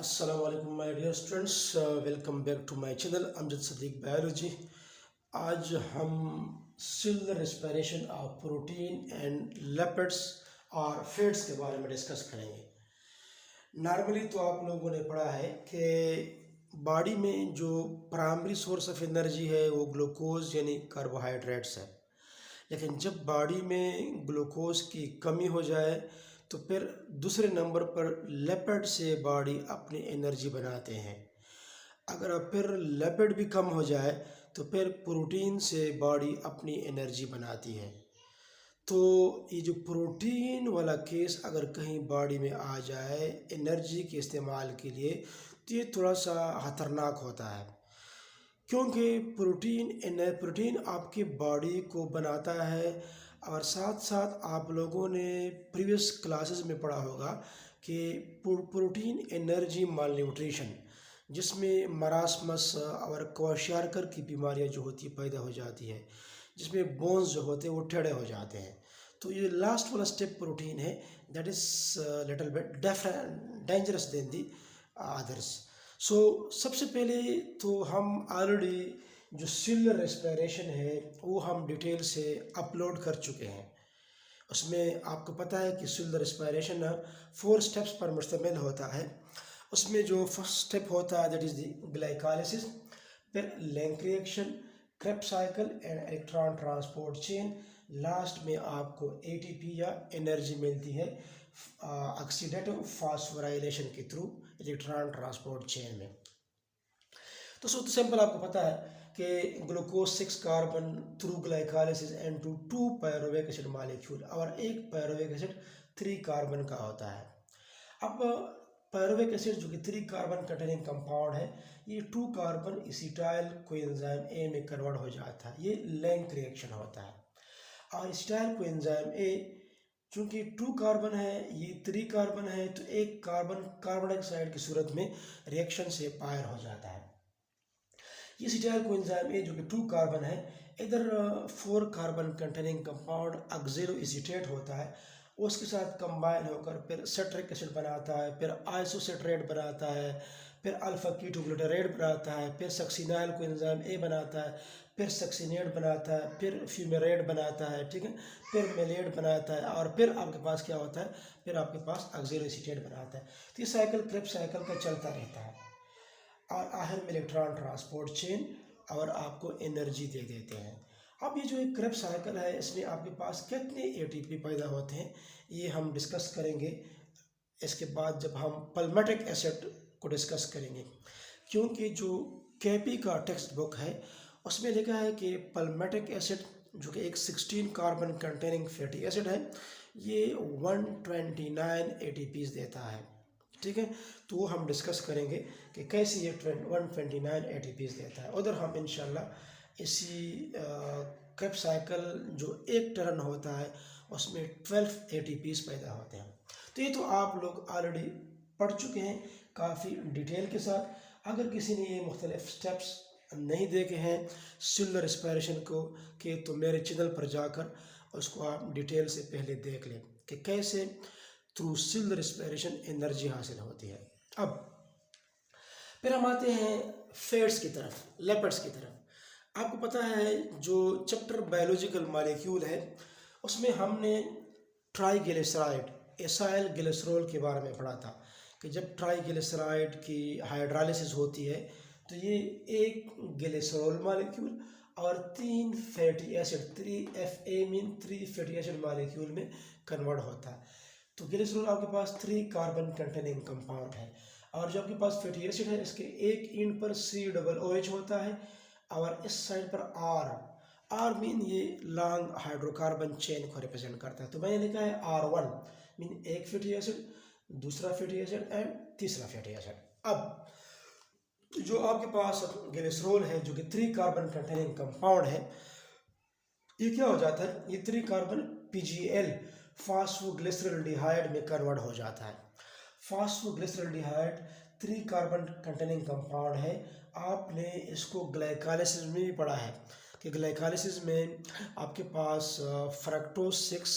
अस्सलामुअलैकुम my dear students, welcome back to my channel Amjad Sadiq biology. आज हम cellular respiration of protein and lipids और fats के बारे में डिस्कस करेंगे। नॉर्मली तो आप लोगों ने पढ़ा है कि बॉडी में जो प्राइमरी सोर्स ऑफ एनर्जी है वो ग्लूकोज यानी कार्बोहाइड्रेट्स है, लेकिन जब बॉडी में ग्लूकोज की कमी हो जाए तो फिर दूसरे नंबर पर लिपिड से बॉडी अपनी एनर्जी बनाते हैं। अगर अब फिर लिपिड भी कम हो जाए तो फिर प्रोटीन से बॉडी अपनी एनर्जी बनाती है। तो ये जो प्रोटीन वाला केस अगर कहीं बॉडी में आ जाए एनर्जी के इस्तेमाल के लिए तो ये थोड़ा सा ख़तरनाक होता है, क्योंकि प्रोटीन आपकी बॉडी को बनाता है। और साथ साथ आप लोगों ने प्रीवियस क्लासेस में पढ़ा होगा कि प्रोटीन एनर्जी माल न्यूट्रिशन, जिसमें मरासमस और क्वाशियारकर की बीमारियां जो होती पैदा हो जाती है, जिसमें बोन्स जो होते हैं वो टेढ़े हो जाते हैं। तो ये लास्ट वाला स्टेप प्रोटीन है, that is little bit dangerous than the others. So सबसे पहले तो हम ऑलरेडी जो सेलुलर रेस्पिरेशन है वो हम डिटेल से अपलोड कर चुके हैं। उसमें आपको पता है कि सेलुलर रेस्पिरेशन 4 स्टेप्स पर मुश्तमिल होता है। उसमें जो फर्स्ट स्टेप होता है दैट इज़ द ग्लाइकोलाइसिस, फिर link reaction, Krebs cycle and electron transport chain. Last में आपको एटीपी या एनर्जी मिलती है ऑक्सीडेटिव फॉस्फोराइलेशन के थ्रू इलेक्ट्रॉन ट्रांसपोर्ट चेन में। तो सिंपल आपको पता है कि glucose 6 carbon through glycolysis and to 2 pyruvic acid molecule और एक पायरुवेक एसिड 3 कार्बन का होता है। अब पायरुवेक एसिड जो कि 3 कार्बन कंटेनिंग कंपाउंड है, ये 2 कार्बन एसिटाइल कोएंजाइम ए में कन्वर्ट हो जाता है। ये लैंक रिएक्शन होता है। और एसिटाइल कोएंजाइम ए चूँकि 2 कार्बन है, ये 3 कार्बन है, तो एक कार्बन डाइऑक्साइड की सूरत में रिएक्शन से पायर हो जाता है। ये एसिटाइल कोएंजाइम ए जो कि 2 कार्बन है, इधर 4 कार्बन कंटेनिंग कंपाउंड ऑक्जेलो एसीटेट होता है, उसके साथ कंबाइन होकर फिर सेट्रिक एसिड बनाता है, फिर आइसोसेट्रेट बनाता है, फिर अल्फा कीटोग्लूटारेट बनाता है, फिर सक्सिनाइल कोएंजाइम ए बनाता है, फिर सक्सिनेट बनाता है, फिर फ्यूमेरेट बनाता है, ठीक है, फिर मेलेट बनाता है, और फिर आपके पास क्या होता है, फिर आपके पास ऑक्जेलो एसीटेट बनाता है। तो ये साइकिल क्रेब्स साइकिल का चलता रहता है और आखिर में इलेक्ट्रॉन ट्रांसपोर्ट चेन और आपको एनर्जी दे देते हैं। अब ये जो एक क्रेब्स साइकिल है, इसमें आपके पास कितने एटीपी पैदा होते हैं ये हम डिस्कस करेंगे इसके बाद जब हम पल्मेटिक एसिड को डिस्कस करेंगे, क्योंकि जो केपी का टेक्स्ट बुक है उसमें लिखा है कि पल्मेटिक एसिड जो कि एक 16 कार्बन कंटेनिंग फैटी एसिड है, ये 129 एटीपीज देता है, ठीक है। तो वो हम डिस्कस करेंगे कि कैसे ये 129 एटीपीज देता है। उधर हम इंशाल्लाह इसी क्रेब्स साइकिल जो एक टर्न होता है उसमें 12 एटीपीज पैदा होते हैं। तो ये तो आप लोग ऑलरेडी पढ़ चुके हैं काफ़ी डिटेल के साथ। अगर किसी ने ये मुख्तलिफ स्टेप्स नहीं देखे हैं सेलुलर रेस्पिरेशन को कि तो मेरे चैनल पर जाकर उसको आप डिटेल से पहले देख लें कि कैसे थ्रू सेलुलर रेस्पिरेशन एनर्जी हासिल होती है। अब फिर हम आते हैं फैट्स की तरफ, लिपिड्स की तरफ। आपको पता है जो चैप्टर बायोलॉजिकल मॉलिक्यूल है उसमें हमने ट्राइग्लिसराइड एसाइल ग्लिसरॉल के बारे में पढ़ा था कि जब ट्राइग्लिसराइड की हाइड्रोलाइसिस होती है तो ये एक ग्लिसरॉल मॉलिक्यूल और 3 fatty acid 3FA mean 3 fatty acid molecule में कन्वर्ट होता है। तो ग्लिसरॉल आपके पास 3 कार्बन कंटेनिंग कंपाउंड है, और जो आपके पास फैटी एसिड है इसके एक एंड पर COOH होता है और इस साइड पर R मीन ये लॉन्ग हाइड्रोकार्बन चेन को रिप्रेजेंट करता है। तो मैंने लिखा है R1 मीन एक फैटी एसिड, दूसरा फैटी एसिड एंड तीसरा फैटी एसिड। अब जो आपके पास ग्लिसरॉल है जो कि 3 कार्बन कंटेनिंग कंपाउंड है, ये क्या हो जाता है, ये 3 कार्बन PGL फास्फोग्लिसरल्डिहाइड में कन्वर्ट हो जाता है। फास्फोग्लिसरल्डिहाइड 3 कार्बन कंटेनिंग कंपाउंड है। आपने इसको ग्लाइकोलाइसिस में भी पढ़ा है कि ग्लाइकोलाइसिस में आपके पास फ्रक्टोज 6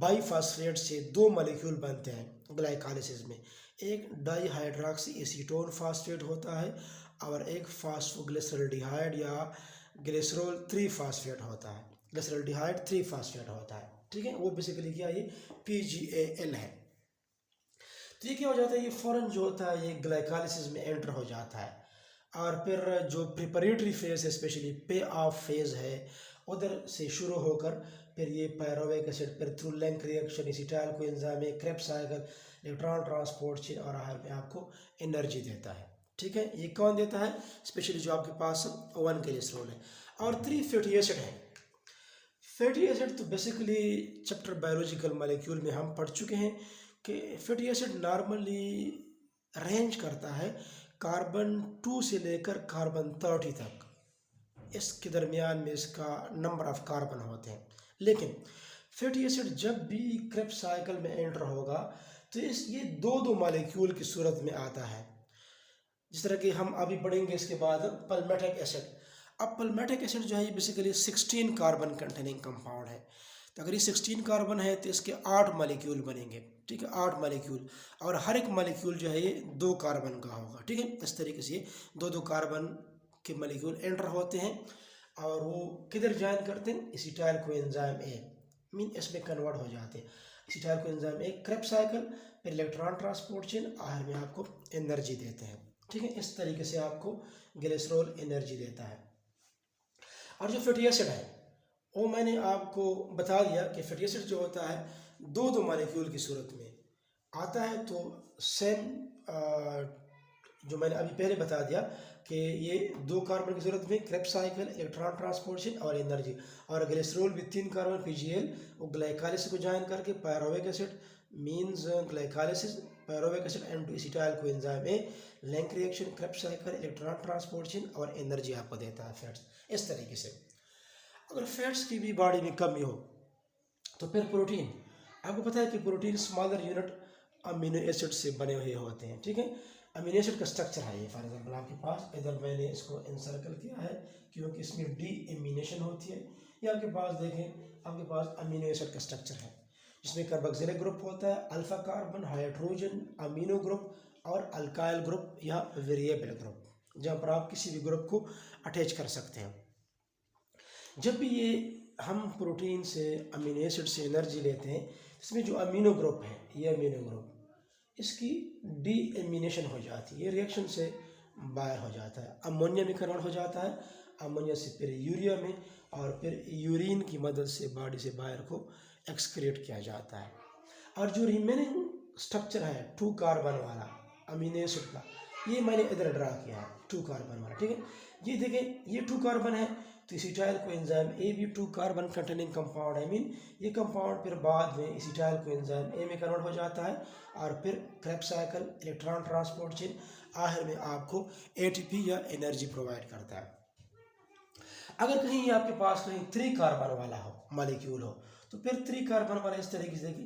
बाईफॉस्फेट से 2 मॉलिक्यूल बनते हैं ग्लाइकोलाइसिस में, एक डाईहाइड्रॉक्सी एसीटोन फास्फेट होता है और एक फास्फोग्लिसरल्डिहाइड या ग्लिसरॉल 3 फास्फेट होता है, ग्लिसरल्डिहाइड 3 फास्फेट होता है। ठीक है, वो बेसिकली क्या ये PGAL है। तो ये क्या हो जाता है, ये फ़ौरन जो होता है ये ग्लाइकोलाइसिस में एंटर हो जाता है और फिर जो प्रिपरेटरी फेज़ है, स्पेशली पे ऑफ फेज़ है, उधर से शुरू होकर फिर ये पायरोविक एसिड फिर through link reaction acetyl coenzyme Krebs cycle electron transport chain और आखिर में आपको एनर्जी देता है। ठीक है, ये कौन देता है, स्पेशली जो आपके पास 1 कोलेस्ट्रॉल है और 3 फैटी एसिड है। फैटी एसिड तो बेसिकली चैप्टर बायोलॉजिकल मॉलिक्यूल में हम पढ़ चुके हैं कि फैटी एसिड नॉर्मली रेंज करता है कार्बन 2 से लेकर कार्बन 30 तक, इसके दरमियान में इसका नंबर ऑफ कार्बन होते हैं। लेकिन फैटी एसिड जब भी क्रेब्स साइकिल में एंटर होगा तो ये दो मॉलिक्यूल की सूरत में आता है, जिस तरह कि हम अभी पढ़ेंगे इसके बाद पल्मेटिक एसिड। अब पल्मेटिक एसिड जो है ये बेसिकली 16 कार्बन कंटेनिंग कंपाउंड है। तो अगर ये 16 कार्बन है तो इसके 8 मॉलिक्यूल बनेंगे। ठीक है, 8 मॉलिक्यूल और हर एक मॉलिक्यूल जो है ये 2 कार्बन का होगा। ठीक है, इस तरीके से दो कार्बन के मॉलिक्यूल एंटर होते हैं और वो किधर ज्वाइन करते हैं, एसिटाइल कोएंजाइम ए मीन इसमें कन्वर्ट हो जाते हैं। एसिटाइल कोएंजाइम ए क्रेब्स साइकिल फिर इलेक्ट्रॉन ट्रांसपोर्ट चेन आखिर में आपको एनर्जी देते हैं। ठीक है, इस तरीके से आपको ग्लिसरॉल एनर्जी देता है। और जो फैटी एसिड है वो मैंने आपको बता दिया कि फैटी एसिड जो होता है दो मॉलिक्यूल की सूरत में आता है। तो सेम जो मैंने अभी पहले बता दिया कि ये 2 कार्बन की सूरत में क्रेब्स साइकिल इलेक्ट्रॉन ट्रांसपोर्टेशन और एनर्जी, और ग्लिसरॉल भी 3 कार्बन PGL वो ग्लाइकोलाइसिस को ज्वाइन करके pyruvic acid means glycolysis pyruvic acid and acetyl coenzyme A link reaction Krebs cycle electron transportation और एनर्जी आपको देता है फैट्स। इस तरीके से अगर फैट्स की भी बॉडी में कमी हो तो फिर प्रोटीन, आपको पता है कि protein smaller unit amino acid से बने हुए होते हैं। ठीक है, अमीनो एसिड का स्ट्रक्चर है ये, फॉर एग्जांपल आपके पास इधर मैंने इसको इनसर्कल किया है क्योंकि इसमें डीएमिनेशन होती है। ये आपके पास देखें, आपके पास अमीनो एसिड का स्ट्रक्चर है जिसमें कार्बोक्सिलिक ग्रुप होता है, alpha carbon, hydrogen, amino group और अल्काइल ग्रुप या वेरिएबल ग्रुप, जहाँ पर आप किसी भी ग्रुप को अटैच कर सकते हैं। जब भी ये हम प्रोटीन से अमीनो एसिड से एनर्जी लेते हैं, इसमें जो अमीनो ग्रुप है, ये अमीनो ग्रुप इसकी डीएमिनेशन हो जाती है, ये रिएक्शन से बाहर हो जाता है, अमोनिया में कन्वर्ट हो जाता है, अमोनिया से फिर यूरिया में और फिर यूरिन की मदद से बॉडी से बाहर को एक्सक्रीट किया जाता है। और जो रिमेनिंग स्ट्रक्चर है 2 कार्बन वाला अमीनो एसिड का, ये मैंने इधर ड्रा किया है 2 कार्बन वाला। ठीक है, ये देखें ये 2 कार्बन है तो एसिटाइल कोएंजाइम ए भी 2 कार्बन कंटेनिंग कंपाउंड है। मीन ये कंपाउंड फिर बाद में एसिटाइल कोएंजाइम ए में कन्वर्ट हो जाता है और फिर Krebs cycle electron transport chain आखिर में आपको ATP या एनर्जी प्रोवाइड करता है। अगर कहीं आपके पास कहीं 3 कार्बन वाला हो मॉलिक्यूल हो तो फिर 3 कार्बन वाला इस तरीके से कि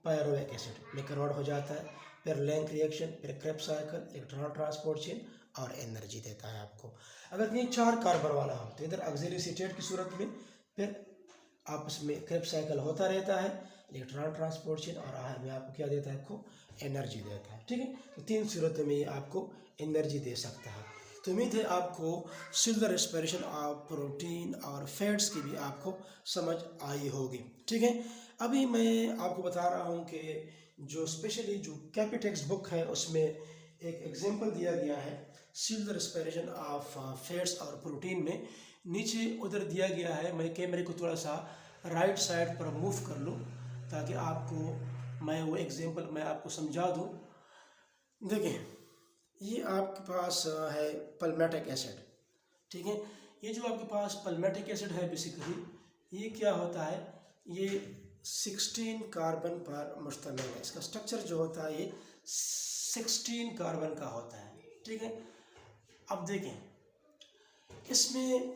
पायरोविक एसिड में कन्वर्ट हो जाता है, फिर लैंक रिएक्शन, फिर Krebs cycle, electron transport chain और एनर्जी देता है आपको। अगर कहीं 4 कार्बन वाला हो तो इधर ऑक्सिलरी स्टेट की सूरत में फिर आपस में क्रेब्स साइकिल होता रहता है, इलेक्ट्रॉन ट्रांसपोर्ट चेन और आखिर में आपको क्या देता है, आपको एनर्जी देता है। ठीक है, तो 3 सूरतों में ये आपको एनर्जी दे सकता है। तो उम्मीद है आपको सेलुलर रेस्पिरेशन ऑफ प्रोटीन और फैट्स की भी आपको समझ आई होगी। ठीक है, अभी मैं आपको बता रहा हूँ कि जो स्पेशली जो कैपिटेक्स बुक है उसमें एक एग्जांपल दिया गया है सेलुलर रेस्पिरेशन ऑफ फैट्स और प्रोटीन में। नीचे उधर दिया गया है, मैं कैमरे को थोड़ा सा राइट साइड पर मूव कर लूँ ताकि आपको मैं वो एग्जांपल मैं आपको समझा दूँ। देखिए ये आपके पास है पल्मेटिक एसिड। ठीक है, ये जो आपके पास पल्मेटिक एसिड है बेसिकली ये क्या होता है, ये 16 कार्बन पर मुश्तमिल है। इसका स्ट्रक्चर जो होता है ये 16 कार्बन का होता है। ठीक है, अब देखें इसमें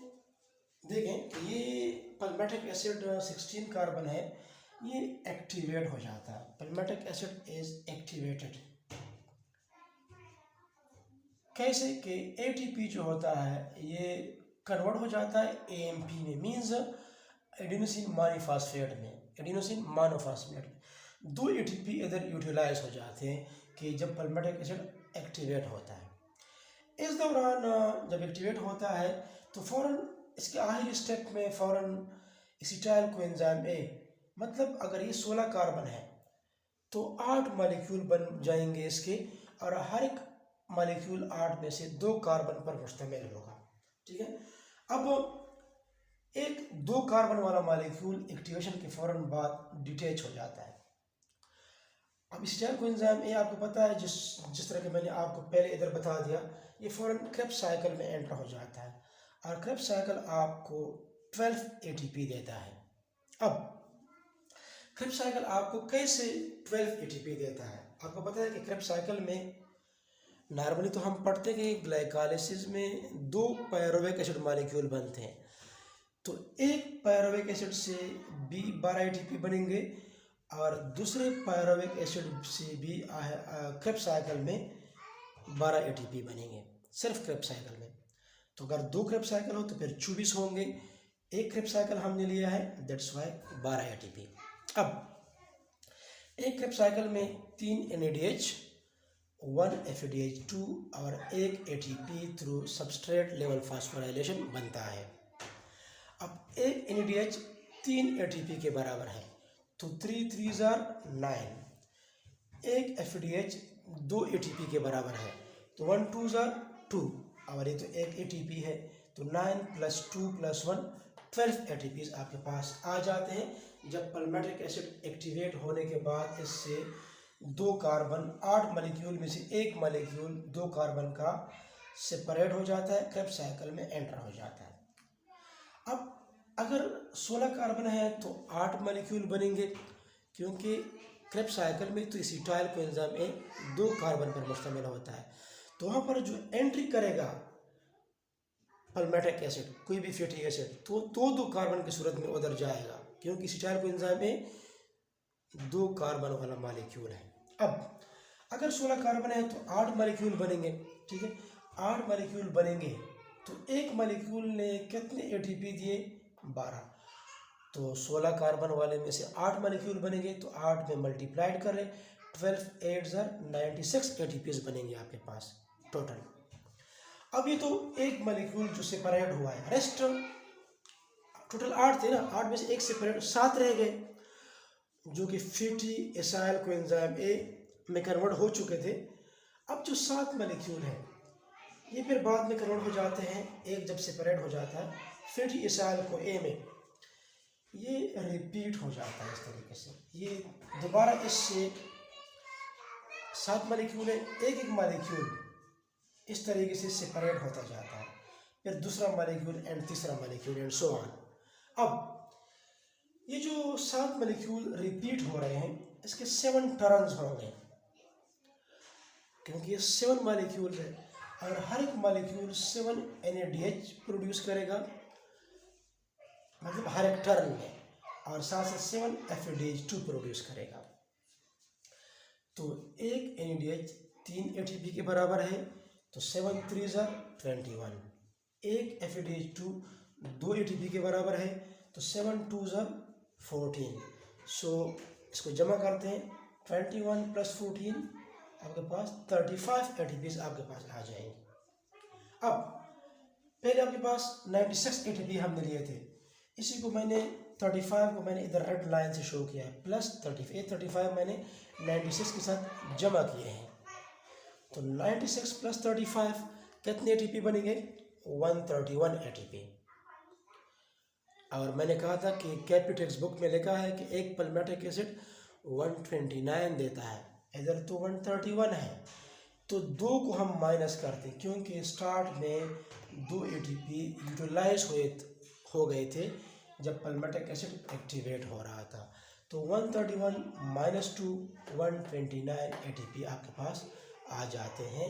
देखें ये पल्मेटिक एसिड 16 कार्बन है, ये एक्टिवेट हो जाता है। पल्मेटिक एसिड इज एक्टिवेटेड कैसे कि ATP जो होता है ये कन्वर्ट हो जाता है AMP में, मीन्स एडिनोसिन मोनोफॉस्फेट में, एडिनोसिन मोनोफॉस्फेट में 2 ATP इधर यूटिलाइज हो जाते हैं कि जब पल्मेटिक एसिड एक्टिवेट होता है, इस दौरान जब एक्टिवेट होता है तो फ़ौरन इसके आखिरी स्टेप में फ़ौरन एसिटाइल कोएंजाइम ए, मतलब अगर ये 16 कार्बन है तो 8 मॉलिक्यूल बन जाएंगे इसके, और हर एक मॉलिक्यूल 8 में से 2 कार्बन पर मुश्तमिल होगा। ठीक है, अब एक 2 कार्बन वाला मॉलिक्यूल एक्टिवेशन के फ़ौरन बाद डिटैच हो जाता है। अब एसिटाइल कोएंजाइम ए आपको पता है, जिस तरह के मैंने आपको पहले इधर बता दिया, ये फ़ौरन क्रेब्स साइकिल में एंटर हो जाता है और क्रेब्स साइकिल आपको 12 एटीपी देता है। अब क्रेब्स साइकिल आपको कैसे 12 एटीपी देता है? आपको पता है कि क्रेब्स साइकिल में नॉर्मली तो हम पढ़ते हैं कि ग्लाइकोलाइसिस में 2 पायरुवेक एसिड मॉलिक्यूल बनते हैं, तो एक पायरुवेक एसिड से भी 12 एटीपी बनेंगे और दूसरे पायरुवेक एसिड से भी क्रेब्स साइकिल में 12 एटीपी बनेंगे, सिर्फ क्रेब्स साइकिल में। तो अगर 2 क्रेब्स साइकिल हो तो फिर 24 होंगे, एक क्रेब्स साइकिल हमने लिया है, दैट्स वाई 12 एटीपी। अब एक क्रेब्स साइकिल में 3 NADH, 1 FADH2 और 1 ATP through substrate level phosphorylation बनता है। अब एक NADH 3 ATP के बराबर है, तो 3 3s are 9। एक FADH 2 ATP के बराबर है, तो 1 2s are 2, और ये तो एक ATP है, तो 9 + 2 + 1 12 ATPs आपके पास आ जाते हैं। जब पल्मेटिक एसिड एक्टिवेट होने के बाद इससे 2 कार्बन 8 मॉलिक्यूल में से एक मॉलिक्यूल 2 कार्बन का सेपरेट हो जाता है, क्रेब्स साइकिल में एंटर हो जाता है। अब अगर 16 कार्बन है तो 8 मॉलिक्यूल बनेंगे, क्योंकि क्रेब्स साइकिल में तो एसिटाइल कोएंजाइम ए 2 कार्बन पर मुश्तमिल होता है, तो वहाँ पर जो एंट्री करेगा पल्मेटिक एसिड, कोई भी फैटी एसिड, तो 2 कार्बन की सूरत में उधर जाएगा, क्योंकि एसिटाइल कोएंजाइम ए 2 कार्बन वाला मॉलिक्यूल है। अब अगर 16 कार्बन है तो 8 मॉलिक्यूल बनेंगे। ठीक है, 8 मॉलिक्यूल बनेंगे तो एक मॉलिक्यूल ने कितने एटीपी दिए? 12। तो 16 कार्बन वाले में से 8 मॉलिक्यूल बनेंगे, तो 8 में मल्टीप्लाइड करें, 12 8s are 96 एटीपीज बनेंगे आपके पास टोटल। अब ये तो एक मॉलिक्यूल जो सेपरेट हुआ है, रेस्ट टोटल 8 थे ना, 8 में से एक सेपरेट, 7 रह गए जो कि फैटी एसाइल कोएंजाइम ए में कन्वर्ट हो चुके थे। अब जो 7 मॉलिक्यूल हैं ये फिर बाद में कन्वर्ट हो जाते हैं, एक जब सेपरेट हो जाता है फैटी एसाइल को ए में, ये रिपीट हो जाता है इस तरीके से, ये दोबारा इससे 7 मॉलिक्यूल है, एक एक मॉलिक्यूल इस तरीके से सेपरेट होता जाता है, फिर दूसरा मॉलिक्यूल एंड तीसरा मॉलिक्यूल एंड सो ऑन। अब ये जो 7 मॉलिक्यूल रिपीट हो रहे हैं, इसके 7 टर्न्स होंगे, क्योंकि ये 7 मॉलिक्यूल है और हर एक मॉलिक्यूल 7 NADH प्रोड्यूस करेगा, मतलब हर एक टर्न में, और साथ साथ 7 FADH2 प्रोड्यूस करेगा। तो एक NADH 3 ATP के बराबर है, तो 7 3s are 21। एक FADH2 2 ATP के बराबर है, तो 7 2s are 14। सो इसको जमा करते हैं, 21 + 14 आपके पास 35 ATPs आपके पास आ जाएंगे। अब पहले आपके पास 96 ATP हमने लिए थे, इसी को मैंने 35 को मैंने इधर रेड लाइन से शो किया है, प्लस 35 मैंने 96 के साथ जमा किए हैं, तो 96 + 35 कितने ATP बनेंगे? 131 ATP। और मैंने कहा था कि कैपी टेक्स्ट बुक में लिखा है कि एक पल्मेटिक एसिड 129 देता है, इधर तो 131 है, तो 2 को हम माइनस करते हैं, क्योंकि स्टार्ट में 2 ATP यूटिलाइज हो गए थे जब पल्मेटिक एसिड एक्टिवेट हो रहा था, तो 131 - 2 129 ATP आपके पास आ जाते हैं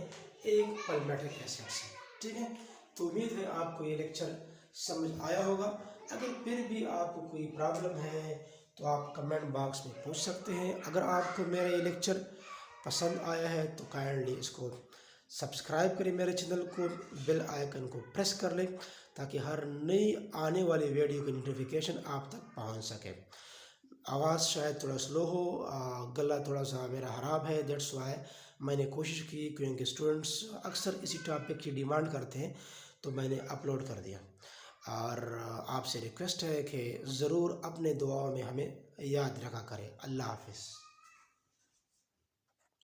एक पल्मेटिक एसिड से। ठीक है, तो उम्मीद है आपको ये लेक्चर समझ आया होगा। अगर फिर भी आपको कोई प्रॉब्लम है तो आप कमेंट बॉक्स में पूछ सकते हैं। अगर आपको मेरा ये लेक्चर पसंद आया है तो काइंडली इसको सब्सक्राइब करें, मेरे चैनल को, बेल आइकन को प्रेस कर लें, ताकि हर नई आने वाली वीडियो की नोटिफिकेशन आप तक पहुंच सके। आवाज़ शायद थोड़ा स्लो हो, गला थोड़ा सा मेरा ख़राब है, दैट्स वाई मैंने कोशिश की, क्योंकि स्टूडेंट्स अक्सर इसी टॉपिक की डिमांड करते हैं, तो मैंने अपलोड कर दिया। और आपसे रिक्वेस्ट है कि ज़रूर अपने दुआओं में हमें याद रखा करें। अल्लाह हाफिज़।